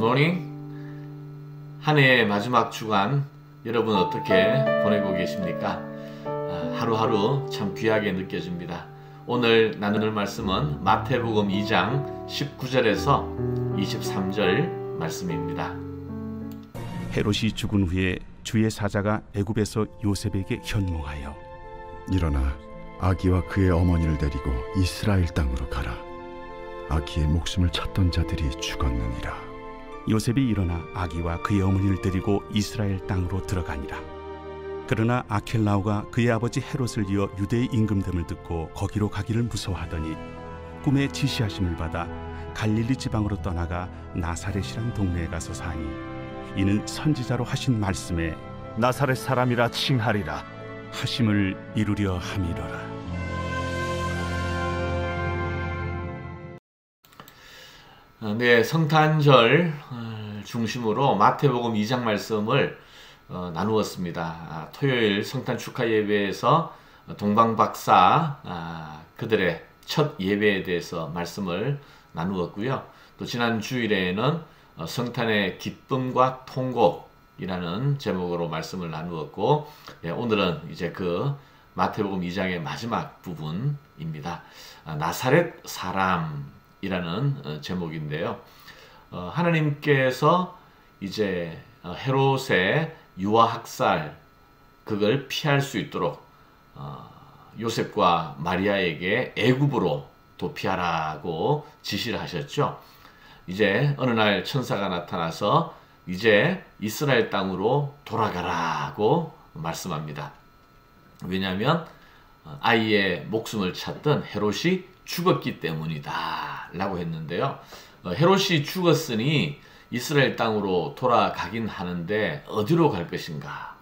굿모닝. 한 해의 마지막 주간 여러분 어떻게 보내고 계십니까? 하루하루 참 귀하게 느껴집니다. 오늘 나눌 말씀은 마태복음 2장 19절에서 23절 말씀입니다. 헤롯이 죽은 후에 주의 사자가 애굽에서 요셉에게 현몽하여 일어나 아기와 그의 어머니를 데리고 이스라엘 땅으로 가라. 아기의 목숨을 찾던 자들이 죽었느니라. 요셉이 일어나 아기와 그의 어머니를 데리고 이스라엘 땅으로 들어가니라. 그러나 아켈라오가 그의 아버지 헤롯을 이어 유대의 임금됨을 듣고 거기로 가기를 무서워하더니 꿈에 지시하심을 받아 갈릴리 지방으로 떠나가 나사렛이란 동네에 가서 사니 이는 선지자로 하신 말씀에 나사렛 사람이라 칭하리라 하심을 이루려 함이로라. 네, 성탄절 중심으로 마태복음 2장 말씀을 나누었습니다. 토요일 성탄 축하 예배에서 동방박사 그들의 첫 예배에 대해서 말씀을 나누었고요. 또 지난 주일에는 성탄의 기쁨과 통곡이라는 제목으로 말씀을 나누었고, 오늘은 이제 그 마태복음 2장의 마지막 부분입니다. 나사렛 사람이라는 제목인데요. 하나님께서 이제 헤롯의 유아학살 그걸 피할 수 있도록 요셉과 마리아에게 애굽으로 도피하라고 지시를 하셨죠. 이제 어느 날 천사가 나타나서 이제 이스라엘 땅으로 돌아가라고 말씀합니다. 왜냐하면 아이의 목숨을 찾던 헤롯이 죽었기 때문이다 라고 했는데요. 헤롯이 죽었으니 이스라엘 땅으로 돌아가긴 하는데 어디로 갈 것인가?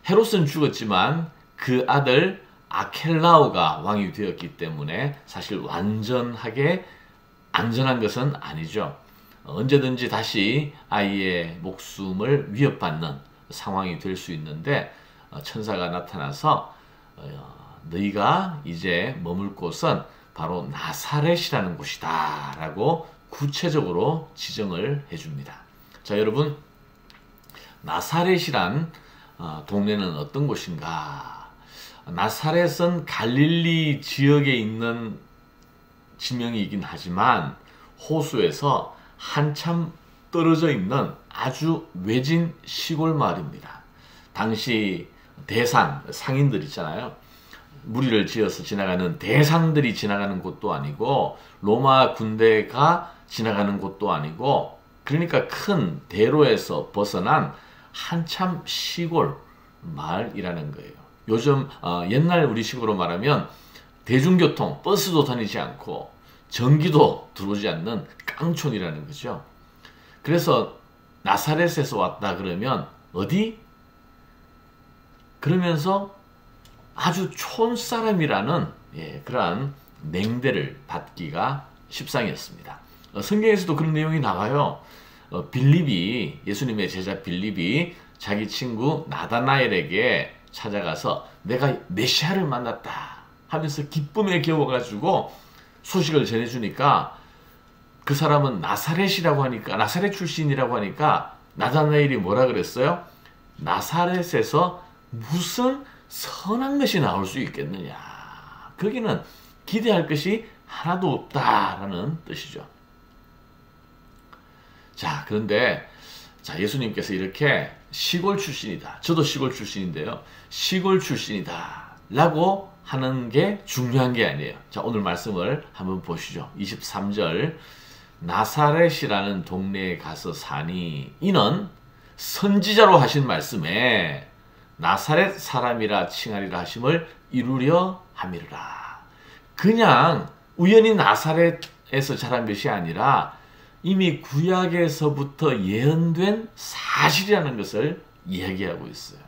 헤롯은 죽었지만 그 아들 아켈라오가 왕이 되었기 때문에 사실 완전하게 안전한 것은 아니죠. 언제든지 다시 아이의 목숨을 위협받는 상황이 될 수 있는데 천사가 나타나서 너희가 이제 머물 곳은 바로 나사렛이라는 곳이다 라고 구체적으로 지정을 해줍니다. 자, 여러분, 나사렛이란 동네는 어떤 곳인가? 나사렛은 갈릴리 지역에 있는 지명이긴 하지만 호수에서 한참 떨어져 있는 아주 외진 시골 마을입니다. 당시 상인들 있잖아요. 무리를 지어서 지나가는 대상들이 지나가는 곳도 아니고 로마 군대가 지나가는 곳도 아니고, 그러니까 큰 대로에서 벗어난 한참 시골 마을이라는 거예요. 요즘 옛날 우리식으로 말하면 대중교통, 버스도 다니지 않고 전기도 들어오지 않는 깡촌이라는 거죠. 그래서 나사렛에서 왔다 그러면 어디? 그러면서 아주 촌사람이라는 그러한 맹대를 받기가 십상이었습니다. 성경에서도 그런 내용이 나와요. 빌립이, 예수님의 제자 빌립이 자기 친구 나다나엘에게 찾아가서 내가 메시아를 만났다 하면서 기쁨에 겨워가지고 소식을 전해주니까 그 사람은 나사렛이라고 하니까, 나사렛 출신이라고 하니까 나다나엘이 뭐라 그랬어요? 나사렛에서 무슨 선한 것이 나올 수 있겠느냐. 거기는 기대할 것이 하나도 없다라는 뜻이죠. 자, 그런데 예수님께서 이렇게 시골 출신이다. 저도 시골 출신인데요. 시골 출신이다 라고 하는 게 중요한 게 아니에요. 자, 오늘 말씀을 한번 보시죠. 23절. 나사렛이라는 동네에 가서 사니 이는 선지자로 하신 말씀에 나사렛 사람이라 칭하리라 하심을 이루려 함이라. 그냥 우연히 나사렛에서 자란 것이 아니라 이미 구약에서부터 예언된 사실이라는 것을 이야기하고 있어요.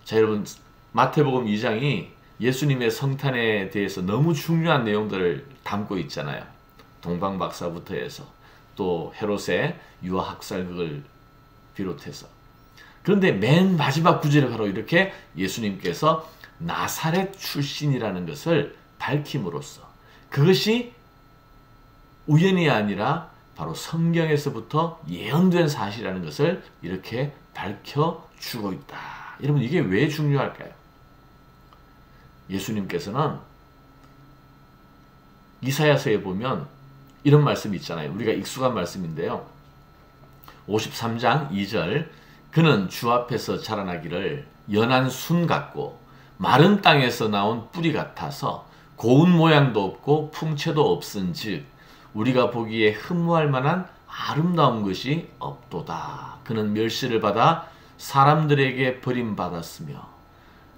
자, 여러분, 마태복음 2장이 예수님의 성탄에 대해서 너무 중요한 내용들을 담고 있잖아요. 동방박사부터 해서 또 헤롯의 유아학살극을 비롯해서. 그런데 맨 마지막 구절에 바로 이렇게 예수님께서 나사렛 출신이라는 것을 밝힘으로써 그것이 우연이 아니라 바로 성경에서부터 예언된 사실이라는 것을 이렇게 밝혀주고 있다. 여러분, 이게 왜 중요할까요? 예수님께서는 이사야서에 보면 이런 말씀이 있잖아요. 우리가 익숙한 말씀인데요. 53장 2절, 그는 주 앞에서 자라나기를 연한 순 같고 마른 땅에서 나온 뿌리 같아서 고운 모양도 없고 풍채도 없은즉 우리가 보기에 흠모할 만한 아름다운 것이 없도다. 그는 멸시를 받아 사람들에게 버림받았으며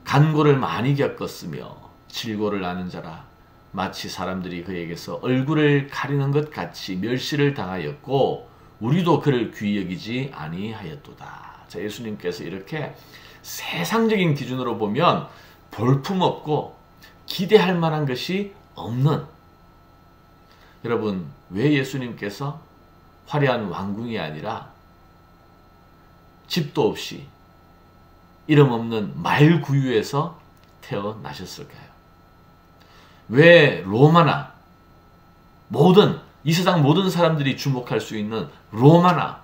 간고를 많이 겪었으며 질고를 아는 자라. 마치 사람들이 그에게서 얼굴을 가리는 것 같이 멸시를 당하였고 우리도 그를 귀히 여기지 아니하였도다. 자, 예수님께서 이렇게 세상적인 기준으로 보면 볼품없고 기대할 만한 것이 없는, 여러분, 왜 예수님께서 화려한 왕궁이 아니라 집도 없이 이름 없는 말구유에서 태어나셨을까요? 왜 로마나 이 세상 모든 사람들이 주목할 수 있는 로마나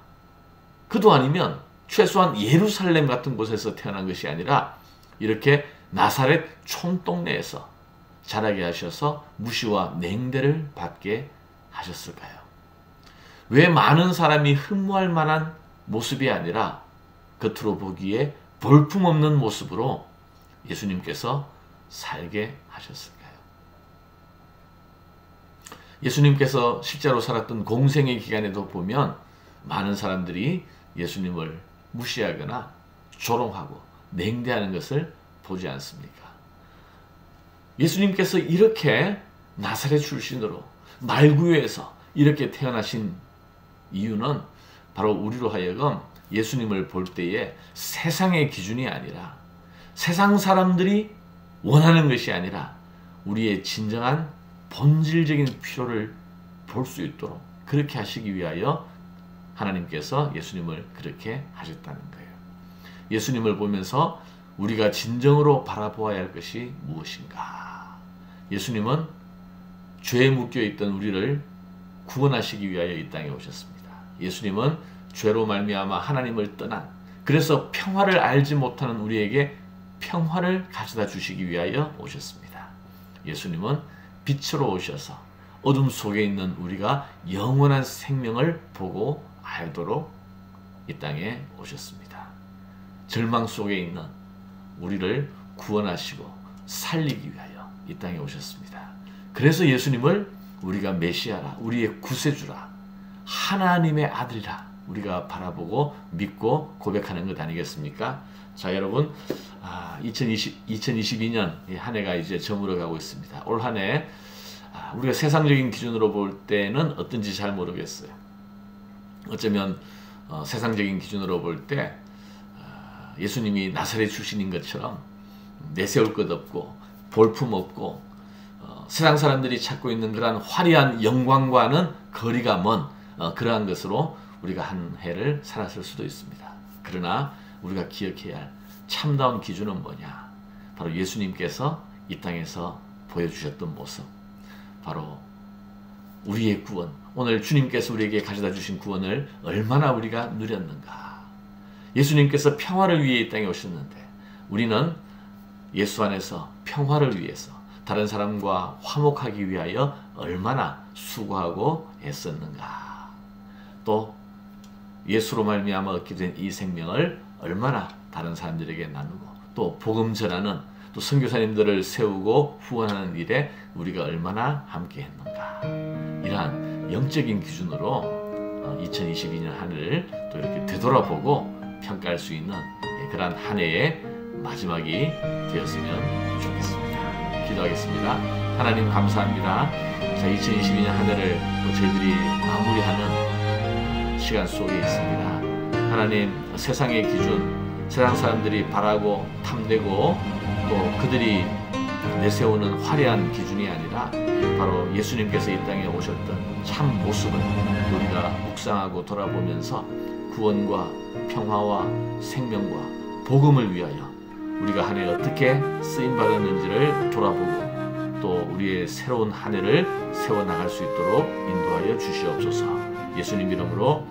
그도 아니면 최소한 예루살렘 같은 곳에서 태어난 것이 아니라 이렇게 나사렛 촌동네에서 자라게 하셔서 무시와 냉대를 받게 하셨을까요? 왜 많은 사람이 흠모할 만한 모습이 아니라 겉으로 보기에 볼품없는 모습으로 예수님께서 살게 하셨을까요? 예수님께서 실제로 살았던 공생의 기간에도 보면 많은 사람들이 예수님을 무시하거나 조롱하고 냉대하는 것을 보지 않습니까? 예수님께서 이렇게 나사렛 출신으로 말구유에서 이렇게 태어나신 이유는 바로 우리로 하여금 예수님을 볼 때에 세상의 기준이 아니라 세상 사람들이 원하는 것이 아니라 우리의 진정한 본질적인 필요를 볼 수 있도록 그렇게 하시기 위하여 하나님께서 예수님을 그렇게 하셨다는 거예요. 예수님을 보면서 우리가 진정으로 바라보아야 할 것이 무엇인가? 예수님은 죄에 묶여있던 우리를 구원하시기 위하여 이 땅에 오셨습니다. 예수님은 죄로 말미암아 하나님을 떠난, 그래서 평화를 알지 못하는 우리에게 평화를 가져다 주시기 위하여 오셨습니다. 예수님은 빛으로 오셔서 어둠 속에 있는 우리가 영원한 생명을 보고 알도록 이 땅에 오셨습니다. 절망 속에 있는 우리를 구원하시고 살리기 위하여 이 땅에 오셨습니다. 그래서 예수님을 우리가 메시아라, 우리의 구세주라, 하나님의 아들이라 우리가 바라보고 믿고 고백하는 것 아니겠습니까? 자, 여러분, 2022년 한 해가 이제 저물어 가고 있습니다. 올 한 해 우리가 세상적인 기준으로 볼 때는 어떤지 잘 모르겠어요. 어쩌면 세상적인 기준으로 볼 때 예수님이 나사렛 출신인 것처럼 내세울 것 없고 볼품 없고 세상 사람들이 찾고 있는 그러한 화려한 영광과는 거리가 먼 그러한 것으로 우리가 한 해를 살았을 수도 있습니다. 그러나 우리가 기억해야 할 참다운 기준은 뭐냐? 바로 예수님께서 이 땅에서 보여주셨던 모습, 바로 우리의 구원, 오늘 주님께서 우리에게 가져다 주신 구원을 얼마나 우리가 누렸는가? 예수님께서 평화를 위해 이 땅에 오셨는데 우리는 예수 안에서 평화를 위해서 다른 사람과 화목하기 위하여 얼마나 수고하고 애썼는가? 또 예수로 말미암아 얻게 된 이 생명을 얼마나 다른 사람들에게 나누고 또 복음 전하는, 또 선교사님들을 세우고 후원하는 일에 우리가 얼마나 함께 했는가? 이러한 영적인 기준으로 2022년 한 해를 또 이렇게 되돌아보고 평가할 수 있는 그러한 한 해의 마지막이 되었으면 좋겠습니다. 기도하겠습니다. 하나님 감사합니다. 자, 2022년 한 해를 또 저희들이 마무리하는 시간 속에 있습니다. 하나님, 세상의 기준, 세상 사람들이 바라고 탐내고 또 그들이 내세우는 화려한 기준이 아니라 바로 예수님께서 이 땅에 오셨던 참 모습을 우리가 묵상하고 돌아보면서 구원과 평화와 생명과 복음을 위하여 우리가 한 해 어떻게 쓰임받았는지를 돌아보고 또 우리의 새로운 한 해를 세워나갈 수 있도록 인도하여 주시옵소서. 예수님 이름으로